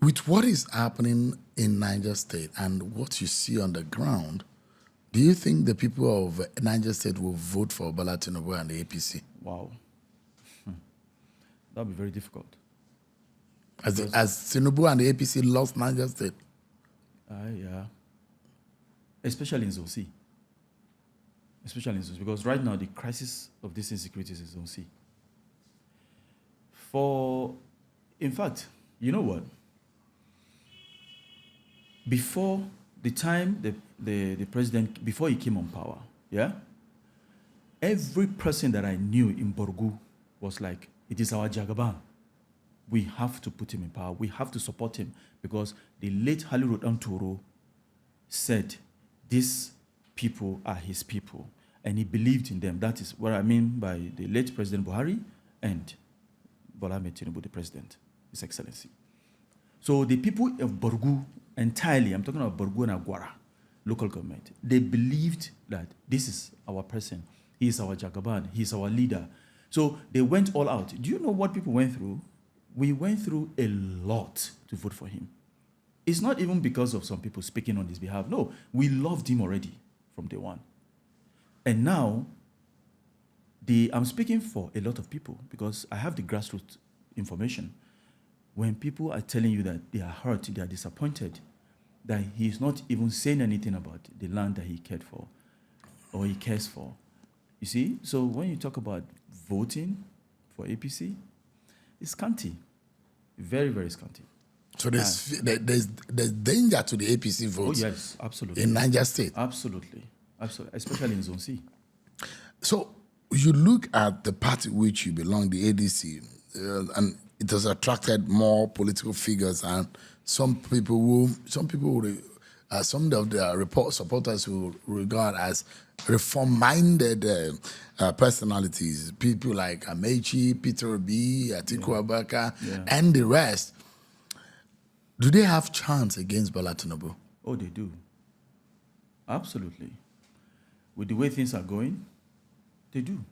With what is happening in Niger State and what you see on the ground, do you think the people of Niger State will vote for Bola Tinubu and the APC? Wow. That'll be very difficult. As Tinubu and the APC lost Niger State? Yeah. Especially in Zone C. Especially in Zone C. Because right now, the crisis of this insecurity is in Zone C. In fact, you know what? Before the time the president, before he came on power, yeah, every person that I knew in Borgu was like, it is our Jagaban. We have to put him in power. We have to support him because the late Haliru Antoro said, these people are his people. And he believed in them. That is what I mean by the late President Buhari and Bola Tinubu, the president, His Excellency. So the people of Borgu entirely, I'm talking about Borgu and Agwara, local government, they believed that this is our person. He is our Jagaban. He is our leader. So they went all out. Do you know what people went through? We went through a lot to vote for him. It's not even because of some people speaking on his behalf. No, we loved him already from day one. And now, I'm speaking for a lot of people because I have the grassroots information. When people are telling you that they are hurt, they are disappointed, that he's not even saying anything about the land that he cared for or he cares for. You see? So when you talk about voting for APC, it's scanty. Very, very scanty. So there's danger to the APC votes. Oh, yes, absolutely. In Niger State. Absolutely. Absolutely. Especially in Zone C. So you look at the party which you belong, the ADC, and it has attracted more political figures, and some of the supporters who regard as reform-minded personalities, people like Amaechi, Peter Obi, Atiku Abubakar, and the rest. Do they have chance against Bola Tinubu? Oh, they do. Absolutely. With the way things are going, they do.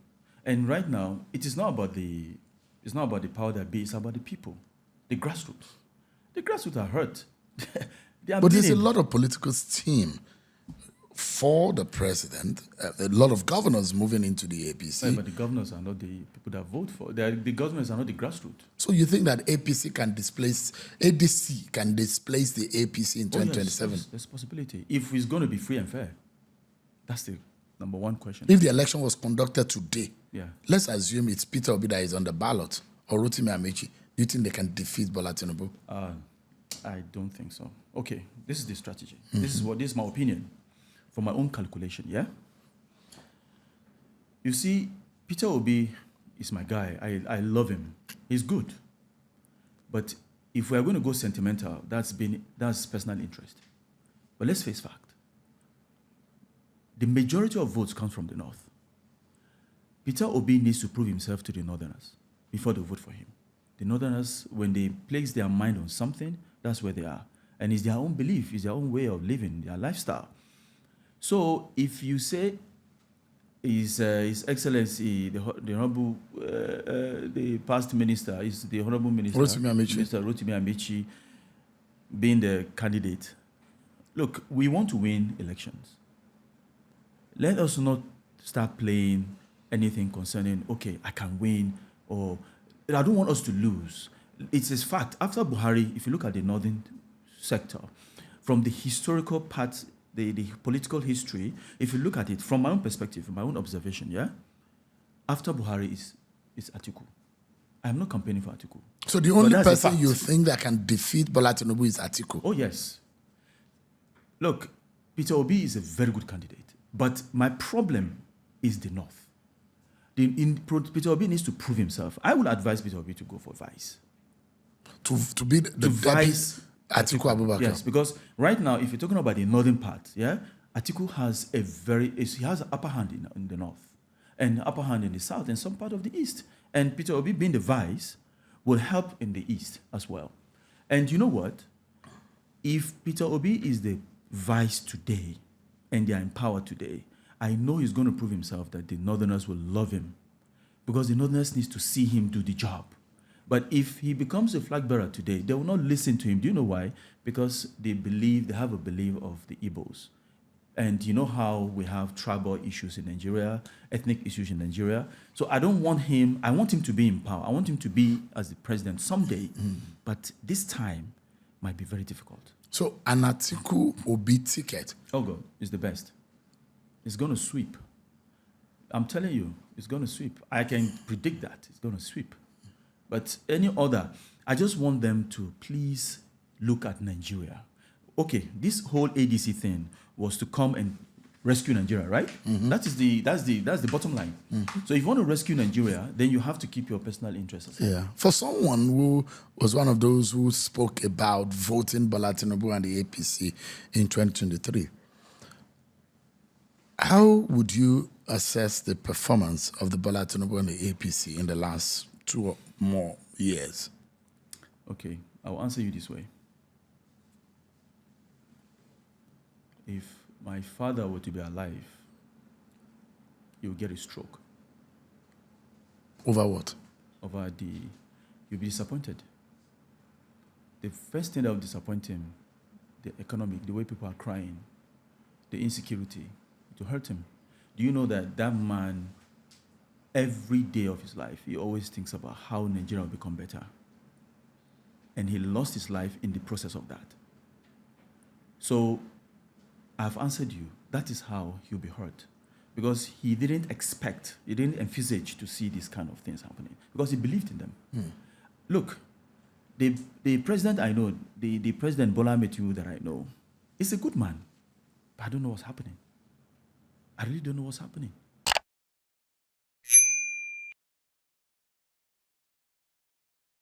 And right now, it's not about the power that be, it's about the people, the grassroots. The grassroots are hurt. But there's a lot of political steam for the president, a lot of governors moving into the APC. Right, but the governors are not the people that vote for. The governors are not the grassroots. So you think that ADC can displace the APC in 2027? Yes, there's a possibility. If it's going to be free and fair, that's the number one question. If the election was conducted today, yeah, let's assume it's Peter Obi that is on the ballot, or Rotimi Amaechi, do you think they can defeat Bola Tinubu? I don't think so. Okay, this is the strategy. This is my opinion, from my own calculation, yeah? You see, Peter Obi is my guy. I love him. He's good. But if we're going to go sentimental, that's personal interest. But let's face fact. The majority of votes come from the north. Peter Obi needs to prove himself to the northerners before they vote for him. The northerners, when they place their mind on something, that's where they are. And it's their own belief, it's their own way of living, their lifestyle. So if you say His Excellency, the Honorable, the past minister, is the Honorable Minister, Minister Rotimi Amaechi, being the candidate. Look, we want to win elections. Let us not start playing anything concerning, okay, I can win, or I don't want us to lose. It's a fact. After Buhari, if you look at the northern sector, from the historical part, the political history, if you look at it from my own perspective, from my own observation, yeah, after Buhari is Atiku. I'm not campaigning for Atiku. So the only person you think that can defeat Bola Tinubu is Atiku? Oh, yes. Look, Peter Obi is a very good candidate. But my problem is the North. Peter Obi needs to prove himself. I would advise Peter Obi to go for vice. To be the vice Atiku Abubakar. Yes, because right now, if you're talking about the northern part, yeah, Atiku has he has an upper hand in the north, and upper hand in the south, and some part of the east. And Peter Obi being the vice will help in the east as well. And you know what? If Peter Obi is the vice today, and they are in power today, I know he's going to prove himself that the northerners will love him, because the northerners need to see him do the job. But if he becomes a flag bearer today, they will not listen to him. Do you know why? Because they have a belief of the Igbos. And you know how we have tribal issues in Nigeria, ethnic issues in Nigeria. So I don't want him, I want him to be in power. I want him to be as the president someday. But this time might be very difficult. So an Atiku Obi ticket. Oh God, is the best. It's going to sweep. I'm telling you, it's going to sweep. I can predict that. It's going to sweep. But any other, I just want them to please look at Nigeria. Okay, this whole ADC thing was to come and rescue Nigeria, right? That's the bottom line. So if you want to rescue Nigeria, then you have to keep your personal interests aside. Yeah. For someone who was one of those who spoke about voting Bola Tinubu and the APC in 2023, how would you assess the performance of the Bola Tinubu and the APC in the last 2 or more years? Okay, I'll answer you this way. If my father were to be alive, he would get a stroke. Over what? You'll be disappointed. The first thing that will disappoint him, the economic, the way people are crying, the insecurity, it will hurt him. Do you know that man, every day of his life, he always thinks about how Nigeria will become better. And he lost his life in the process of that. So I've answered you. That is how he'll be hurt. Because he didn't envisage to see these kind of things happening. Because he believed in them. Look, the president I know, the President Bola Tinubu that I know, is a good man. But I don't know what's happening. I really don't know what's happening.